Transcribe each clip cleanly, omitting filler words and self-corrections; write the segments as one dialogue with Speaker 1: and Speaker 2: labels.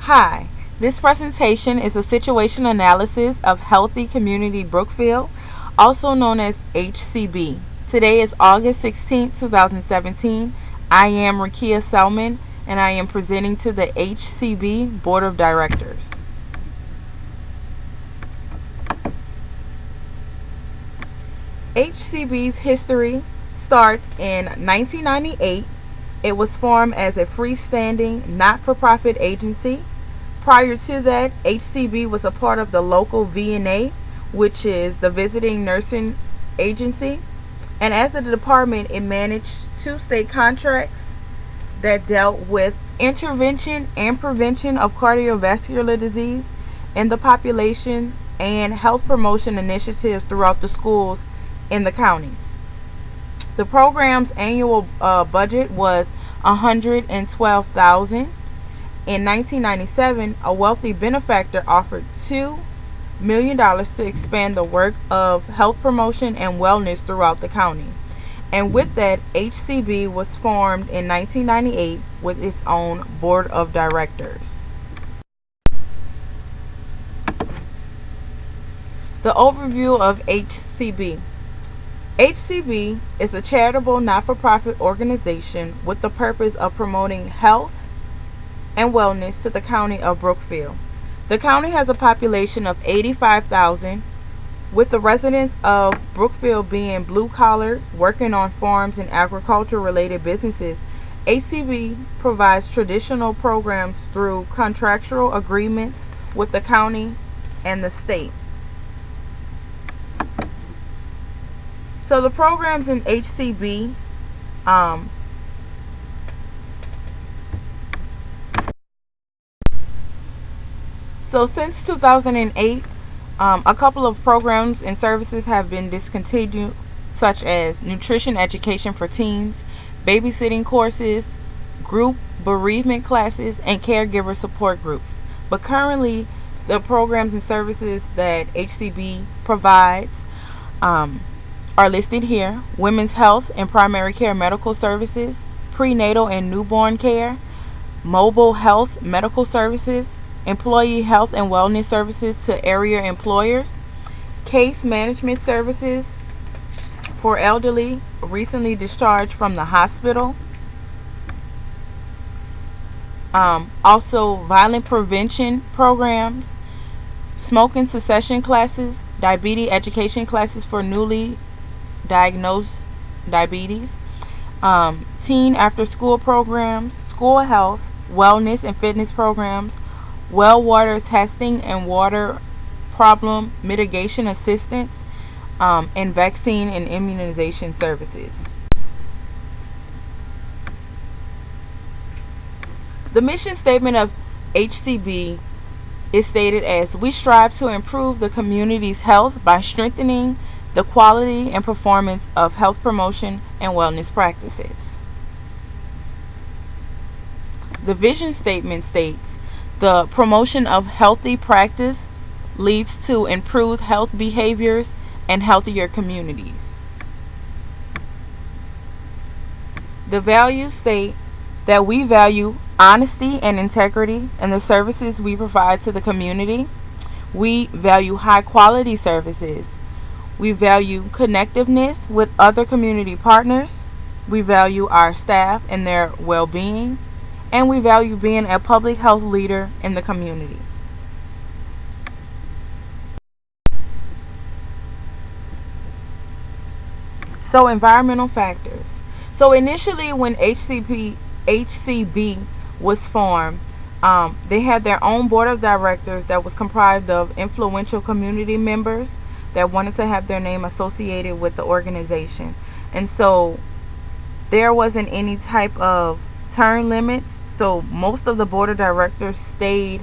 Speaker 1: Hi, this presentation is a situation analysis of Healthy Community Brookfield, also known as HCB. Today is August 16, 2017. I am Rakia Selman, and I am presenting to the HCB Board of Directors. Hcb's history starts in 1998. It was formed as a freestanding, not-for-profit agency. Prior to that, Hcb was a part of the local VNA, which is the Visiting Nursing Agency. And as a department, it managed 2 state contracts that dealt with intervention and prevention of cardiovascular disease in the population and health promotion initiatives throughout the schools in the county. The program's annual budget was $112,000. In 1997, a wealthy benefactor offered $2 million to expand the work of health promotion and wellness throughout the county. And with that, HCB was formed in 1998 with its own board of directors. The overview of HCB. HCB is a charitable not-for-profit organization with the purpose of promoting health and wellness to the county of Brookfield. The county has a population of 85,000, with the residents of Brookfield being blue-collar, working on farms and agriculture-related businesses. HCB provides traditional programs through contractual agreements with the county and the state. So the programs in HCB So since 2008, a couple of programs and services have been discontinued, such as nutrition education for teens, babysitting courses, group bereavement classes, and caregiver support groups. But currently, the programs and services that HCB provides are listed here: women's health and primary care medical services, prenatal and newborn care, mobile health medical services, employee health and wellness services to area employers, case management services for elderly recently discharged from the hospital, also violent prevention programs, smoking cessation classes, diabetes education classes for newly diagnosed diabetes, teen after school programs, school health, wellness and fitness programs, well water testing and water problem mitigation assistance, and vaccine and immunization services. The mission statement of HCB is stated as: we strive to improve the community's health by strengthening the quality and performance of health promotion and wellness practices. The vision statement states: the promotion of healthy practice leads to improved health behaviors and healthier communities. The values state that we value honesty and integrity in the services we provide to the community. We value high quality services. We value connectiveness with other community partners. We value our staff and their well-being. And we value being a public health leader in the community. So environmental factors. So initially when HCB was formed, they had their own board of directors that was comprised of influential community members that wanted to have their name associated with the organization. And so there wasn't any type of term limits. So most of the board of directors stayed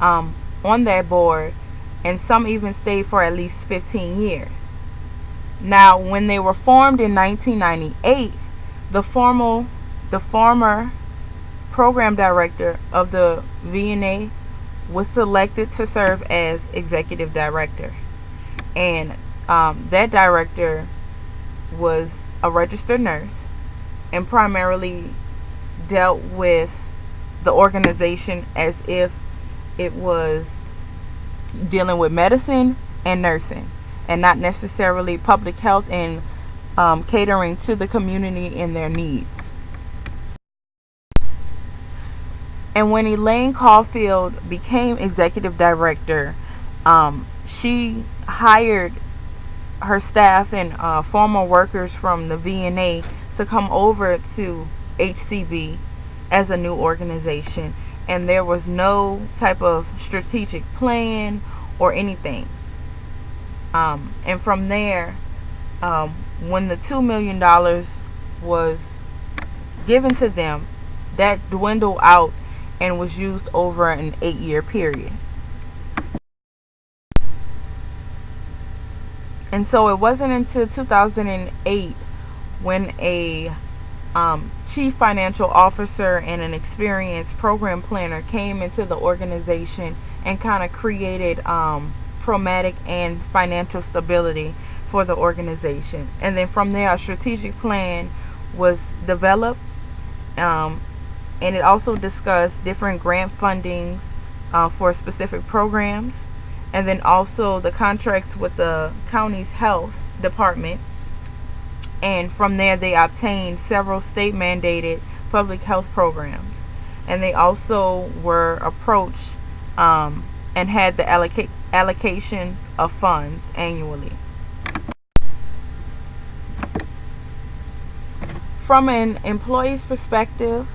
Speaker 1: on that board, and some even stayed for at least 15 years. Now, when they were formed in 1998, the former program director of the VNA was selected to serve as executive director. And that director was a registered nurse and primarily dealt with the organization as if it was dealing with medicine and nursing, and not necessarily public health and catering to the community and their needs. And when Elaine Caulfield became executive director, she hired her staff and former workers from the VNA to come over to Hcb as a new organization, and there was no type of strategic plan or anything. And from there, when the $2 million was given to them, that dwindled out and was used over an 8-year period. And so it wasn't until 2008 when a chief financial officer and an experienced program planner came into the organization and kind of created pragmatic and financial stability for the organization. And then from there, a strategic plan was developed, and it also discussed different grant fundings for specific programs, and then also the contracts with the county's health department. And from there, they obtained several state mandated public health programs, and they also were approached and had the allocation of funds annually. From an employee's perspective,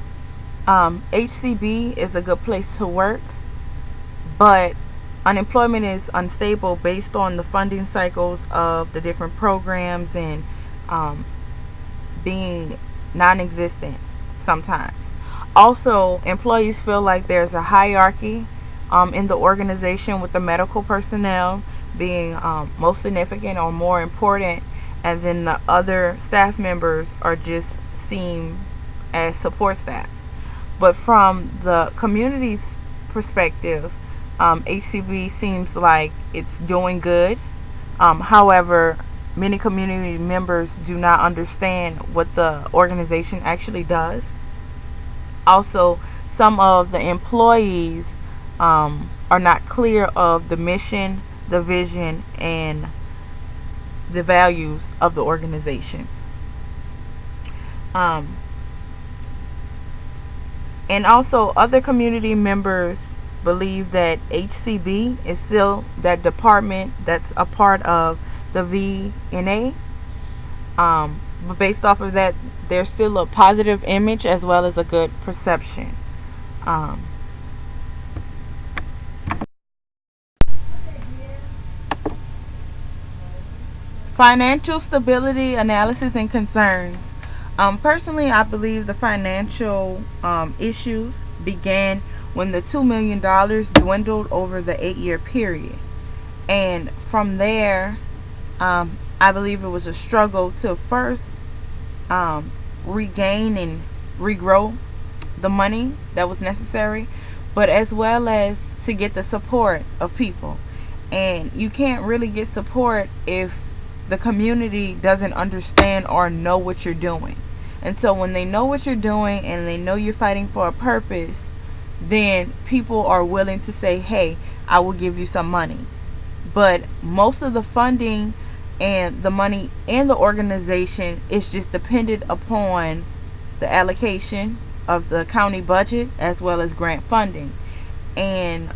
Speaker 1: Hcb is a good place to work, but unemployment is unstable based on the funding cycles of the different programs and being non-existent sometimes. Also, employees feel like there's a hierarchy in the organization, with the medical personnel being most significant or more important, and then the other staff members are just seen as support staff. But from the community's perspective, Hcb seems like it's doing good. However, many community members do not understand what the organization actually does. Also, some of the employees are not clear of the mission, the vision, and the values of the organization. And also, other community members believe that Hcb is still that department that's a part of the VNA. But based off of that, there's still a positive image as well as a good perception. Financial stability analysis and concerns. Personally, I believe the financial issues began when the $2 million dwindled over the 8-year period. And from there, I believe it was a struggle to first regain and regrow the money that was necessary, but as well as to get the support of people. And you can't really get support if the community doesn't understand or know what you're doing. And so when they know what you're doing and they know you're fighting for a purpose, then people are willing to say, hey, I will give you some money. But most of the funding and the money in the organization is just dependent upon the allocation of the county budget as well as grant funding. And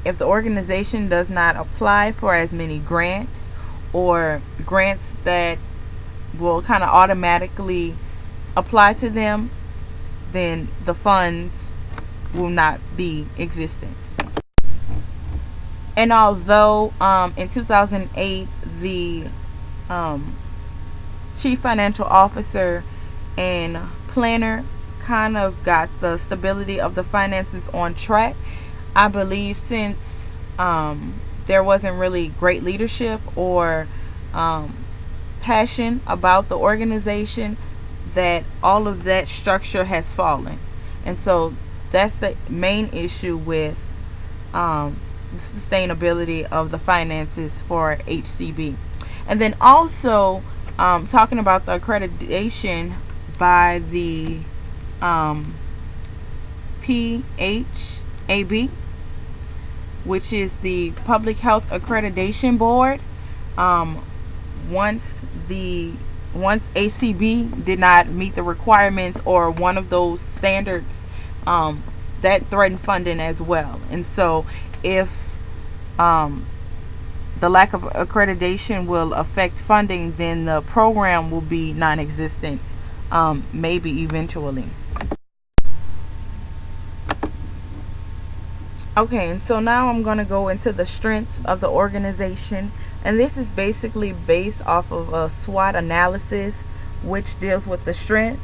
Speaker 1: if the organization does not apply for as many grants or grants that will kind of automatically apply to them, then the funds will not be existent. And although in 2008 the chief financial officer and planner kind of got the stability of the finances on track, I believe since there wasn't really great leadership or passion about the organization, that all of that structure has fallen. And so that's the main issue with sustainability of the finances for Hcb. And then also talking about the accreditation by the PHAB, which is the Public Health Accreditation Board. Once the once Hcb did not meet the requirements or one of those standards, that threatened funding as well. And so if the lack of accreditation will affect funding, then the program will be non-existent, maybe eventually. Okay, and so now I'm going to go into the strengths of the organization, and this is basically based off of a SWOT analysis, which deals with the strengths,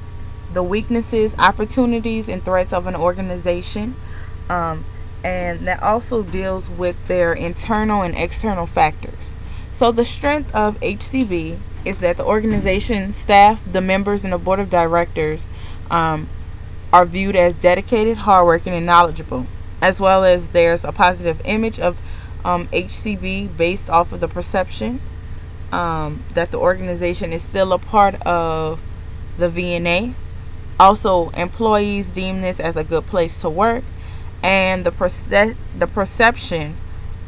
Speaker 1: the weaknesses, opportunities, and threats of an organization. And that also deals with their internal and external factors. So the strength of Hcb is that the organization staff, the members, and the board of directors are viewed as dedicated, hardworking, and knowledgeable, as well as there's a positive image of Hcb based off of the perception that the organization is still a part of the VNA. Also, employees deem this as a good place to work, and the perception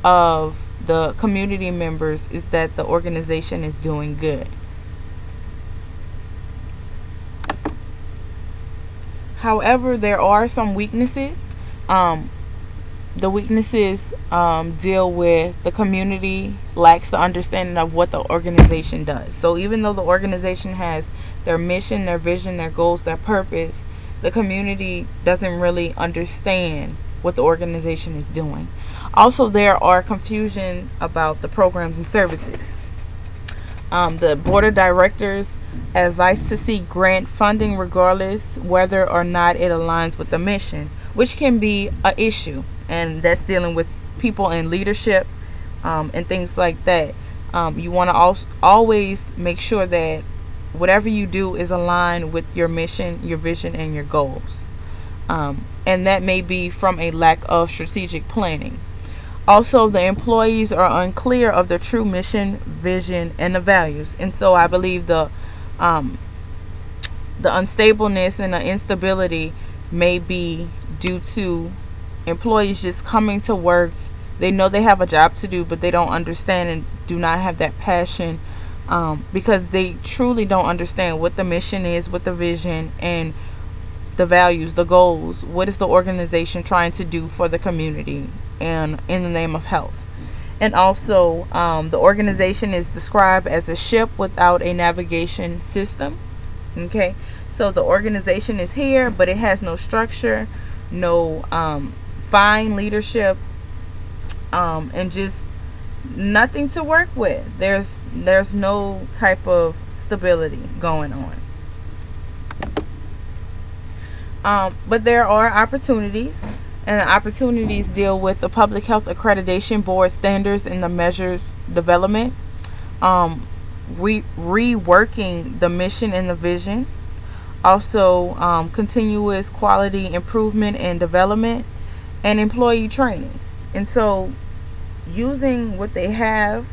Speaker 1: of the community members is that the organization is doing good. However, there are some weaknesses. The weaknesses deal with the community lacks the understanding of what the organization does. So even though the organization has their mission, their vision, their goals, their purpose, the community doesn't really understand what the organization is doing. Also, there are confusion about the programs and services. The board of directors advise to seek grant funding regardless whether or not it aligns with the mission, which can be an issue, and that's dealing with people in leadership and things like that. You want to always make sure that whatever you do is aligned with your mission, your vision, and your goals. And that may be from a lack of strategic planning. Also, the employees are unclear of their true mission, vision, and the values. And so I believe the unstableness and the instability may be due to employees just coming to work. They know they have a job to do, but they don't understand and do not have that passion, because they truly don't understand what the mission is, what the vision and the values, the goals, what is the organization trying to do for the community and in the name of health. And also, the organization is described as a ship without a navigation system. Okay, so the organization is here, but it has no structure, no fine leadership, and just nothing to work with. There's no type of stability going on. But there are opportunities, and the opportunities deal with the Public Health Accreditation Board standards and the measures development, reworking the mission and the vision, also continuous quality improvement and development, and employee training. And so using what they have,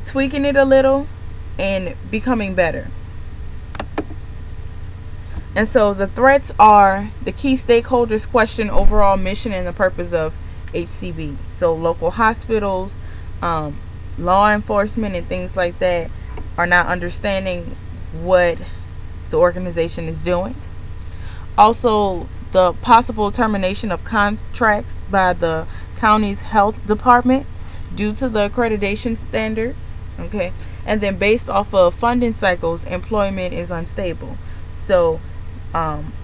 Speaker 1: tweaking it a little, and becoming better. And so the threats are: the key stakeholders question overall mission and the purpose of Hcb. So local hospitals, law enforcement, and things like that are not understanding what the organization is doing. Also, the possible termination of contracts by the county's health department due to the accreditation standards. Okay, and then based off of funding cycles, employment is unstable. So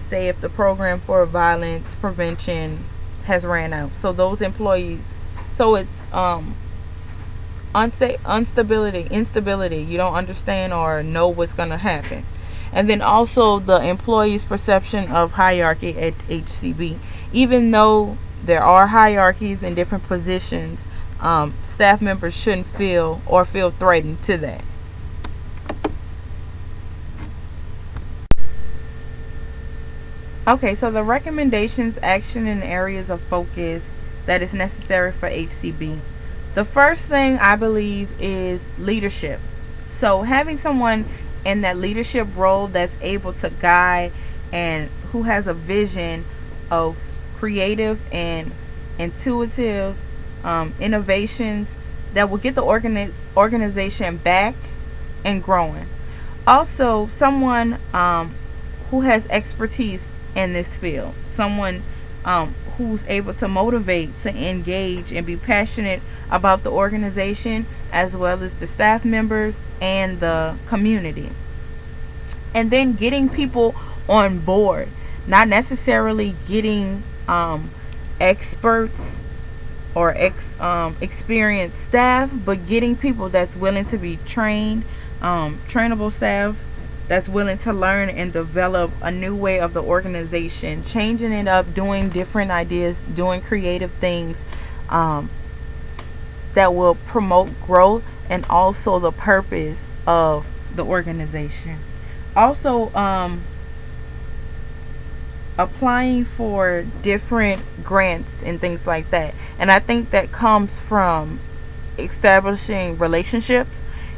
Speaker 1: say if the program for violence prevention has ran out, so those employees, so it's instability. You don't understand or know what's going to happen. And then also the employee's perception of hierarchy at Hcb. Even though there are hierarchies in different positions, staff members shouldn't feel threatened to that. Okay, so the recommendations, action, and areas of focus that is necessary for Hcb. The first thing I believe is leadership. So having someone in that leadership role that's able to guide and who has a vision of creative and intuitive innovations that will get the organization back and growing. Also, someone who has expertise in this field, someone who's able to motivate, to engage, and be passionate about the organization, as well as the staff members and the community. And then getting people on board, not necessarily getting experts or experienced staff, but getting people that's willing to be trained, trainable staff that's willing to learn and develop a new way of the organization, changing it up, doing different ideas, doing creative things that will promote growth and also the purpose of the organization. Also, applying for different grants and things like that. And I think that comes from establishing relationships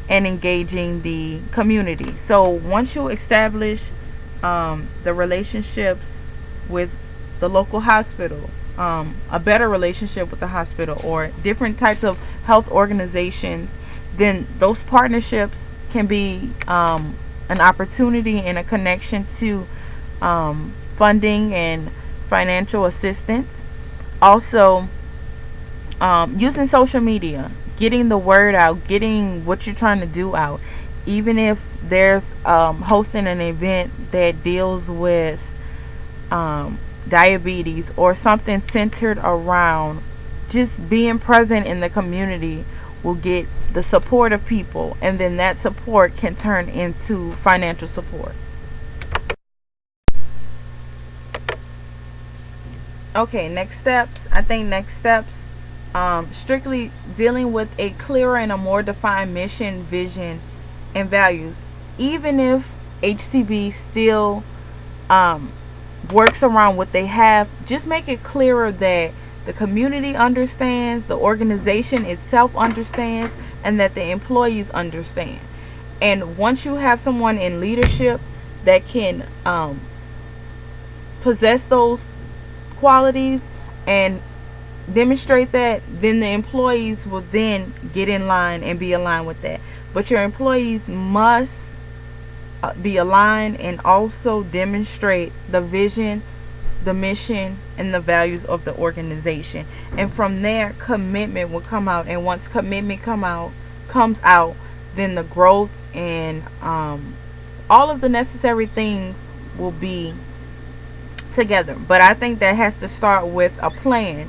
Speaker 1: and engaging the community. So once you establish the relationships with the local hospital, a better relationship with the hospital or different types of health organizations, then those partnerships can be an opportunity and a connection to funding and financial assistance. Also, using social media, getting the word out, getting what you're trying to do out. Even if there's hosting an event that deals with diabetes or something centered around just being present in the community, will get the support of people, and then that support can turn into financial support. Okay, next steps. I think next steps, strictly dealing with a clearer and a more defined mission, vision, and values. Even if HCB still works around what they have, just make it clearer that the community understands, the organization itself understands, and that the employees understand. And once you have someone in leadership that can possess those qualities and demonstrate that, then the employees will then get in line and be aligned with that. But your employees must be aligned and also demonstrate the vision, the mission, and the values of the organization. And from there, commitment will come out. And once commitment comes out, then the growth and all of the necessary things will be together. But I think that has to start with a plan.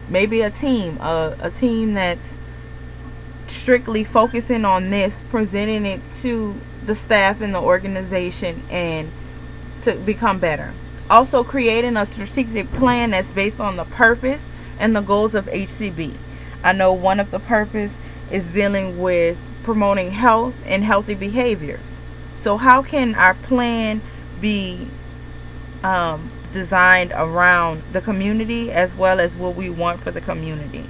Speaker 1: Maybe a team that's strictly focusing on this, presenting it to the staff in the organization, and to become better. Also, creating a strategic plan that's based on the purpose and the goals of HCB. I know one of the purpose is dealing with promoting health and healthy behaviors. So how can our plan be designed around the community as well as what we want for the community?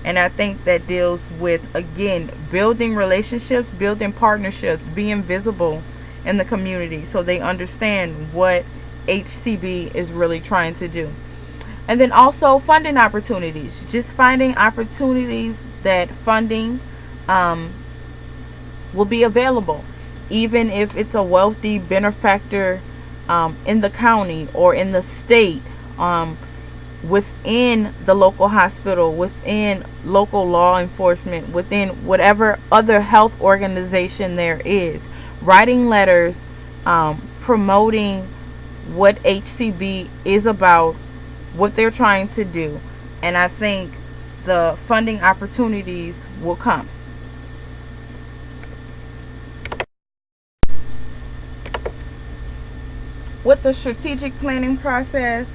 Speaker 1: And I think that deals with, again, building relationships, building partnerships, being visible in the community so they understand what HCB is really trying to do. And then also funding opportunities, just finding opportunities that funding will be available, even if it's a wealthy benefactor in the county or in the state, within the local hospital, within local law enforcement, within whatever other health organization there is. Writing letters, promoting what HCB is about, what they're trying to do. And I think the funding opportunities will come. With the strategic planning process,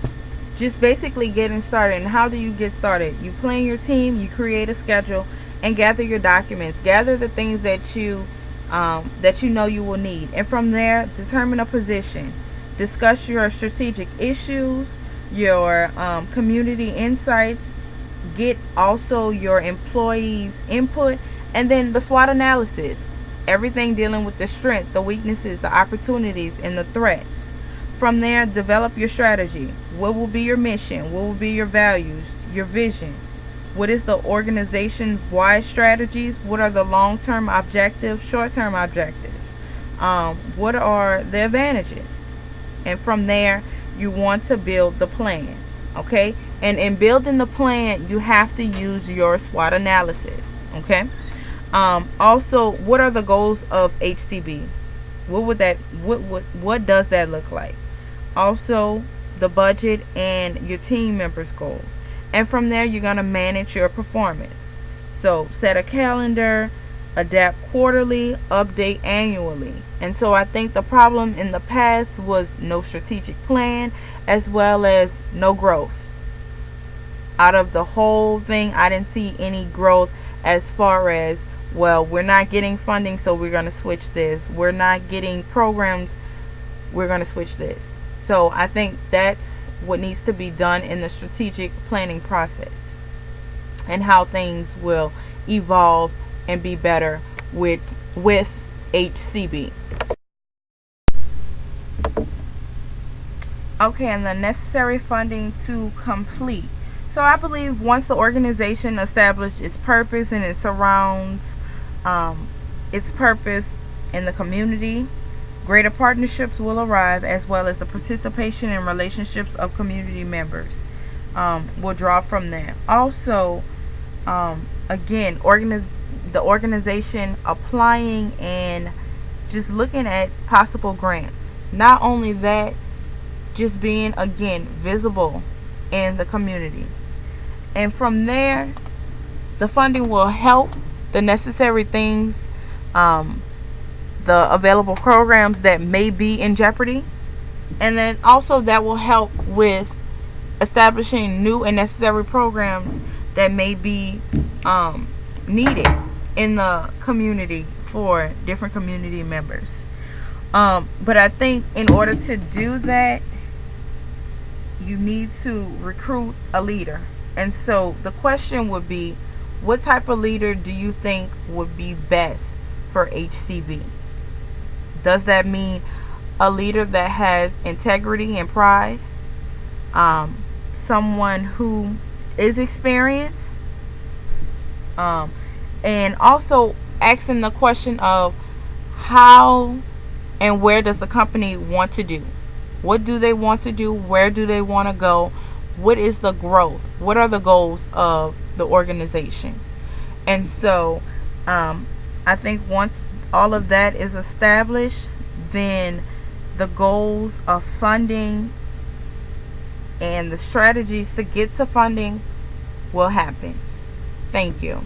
Speaker 1: just basically getting started. And how do you get started? You plan your team, you create a schedule, and gather your documents. Gather the things that you know you will need. And from there, determine a position. Discuss your strategic issues, your community insights. Get also your employees' input. And then the SWOT analysis. Everything dealing with the strengths, the weaknesses, the opportunities, and the threats. From there, develop your strategy. What will be your mission? What will be your values? your vision? What is the organization's wide strategies? What are the long-term objectives, short-term objectives? What are the advantages? And from there, you want to build the plan. Okay? And in building the plan, you have to use your SWOT analysis. Okay? Also, what are the goals of HCB? What does that look like? Also, the budget and your team members' goals. And from there, you're going to manage your performance. So set a calendar, adapt quarterly, update annually. And so I think the problem in the past was no strategic plan, as well as no growth. Out of the whole thing, I didn't see any growth as far as, well, we're not getting funding, so we're going to switch this. We're not getting programs, we're going to switch this. So I think that's what needs to be done in the strategic planning process, and how things will evolve and be better with HCB. Okay, and the necessary funding to complete. So I believe once the organization established its purpose and it surrounds its purpose in the community, greater partnerships will arrive, as well as the participation and relationships of community members will draw from there. Also, again, the organization applying and just looking at possible grants. Not only that, just being, again, visible in the community. And from there, the funding will help the necessary things, the available programs that may be in jeopardy. And then also that will help with establishing new and necessary programs that may be needed in the community for different community members. But I think in order to do that, you need to recruit a leader. And so the question would be, what type of leader do you think would be best for HCB? Does that mean a leader that has integrity and pride? Someone who is experienced? And also asking the question of how and where does the company want to do? What do they want to do? Where do they want to go? What is the growth? What are the goals of the organization? And so I think once all of that is established, then the goals of funding and the strategies to get to funding will happen. Thank you.